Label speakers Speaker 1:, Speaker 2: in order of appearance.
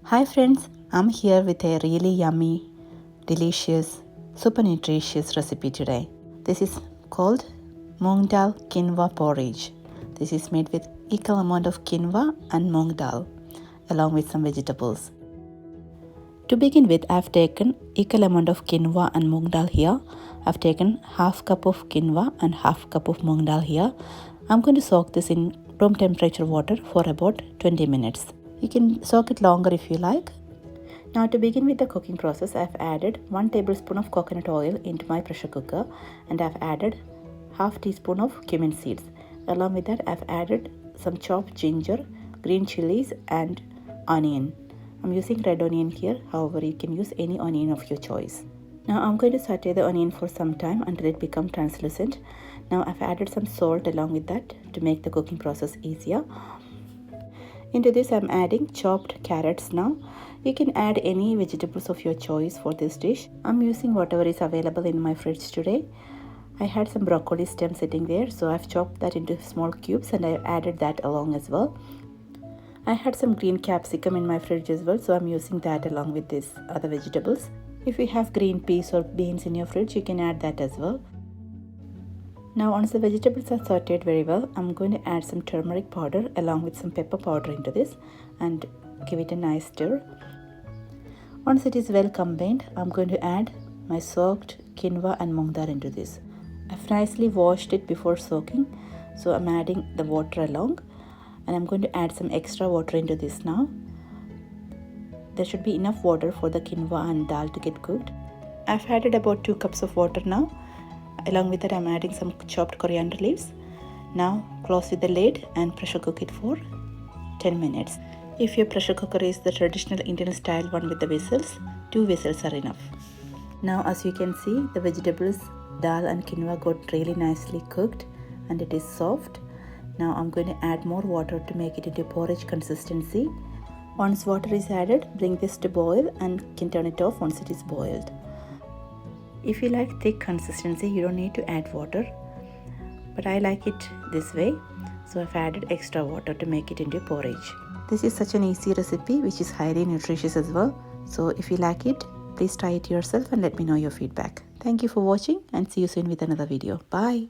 Speaker 1: Hi friends, I'm here with a really yummy, delicious, super nutritious recipe today. This is called mungdal quinoa porridge. This is made with equal amount of quinoa and mungdal along with some vegetables. To begin with, I've taken equal amount of quinoa and mungdal here. I've taken half cup of quinoa and half cup of mungdal here. I'm going to soak this in room temperature water for about 20 minutes. You can soak it longer if you like. Now to begin with the cooking process, I've added 1 tablespoon of coconut oil into my pressure cooker and I've added half teaspoon of cumin seeds. Along with that, I've added some chopped ginger, green chilies and onion. I'm using red onion here, however you can use any onion of your choice. Now I'm going to saute the onion for some time until it becomes translucent. Now I've added some salt along with that to make the cooking process easier. Into this I'm adding chopped carrots now. You can add any vegetables of your choice for this dish. I'm using whatever is available in my fridge today. I had some broccoli stem sitting there, so I've chopped that into small cubes and I added that along as well. I had some green capsicum in my fridge as well, so I'm using that along with these other vegetables. If you have green peas or beans in your fridge, you can add that as well. Now once the vegetables are sauteed very well, I'm going to add some turmeric powder along with some pepper powder into this and give it a nice stir. Once it is well combined, I'm going to add my soaked quinoa and mungdal into this. I've nicely washed it before soaking, so I'm adding the water along and I'm going to add some extra water into this now. There should be enough water for the quinoa and dal to get cooked. I've added about 2 cups of water now. Along with that, I'm adding some chopped coriander leaves. Now close with the lid and pressure cook it for 10 minutes. If your pressure cooker is the traditional Indian style one with the whistles, 2 whistles are enough. Now as you can see, the vegetables, dal and quinoa got really nicely cooked and it is soft. Now I'm going to add more water to make it into porridge consistency. Once water is added, bring this to boil and can turn it off once it is boiled. If you like thick consistency, you don't need to add water, but I like it this way, so I've added extra water to make it into porridge. This is such an easy recipe which is highly nutritious as well, so if you like it, please try it yourself and let me know your feedback. Thank you for watching and see you soon with another video. Bye.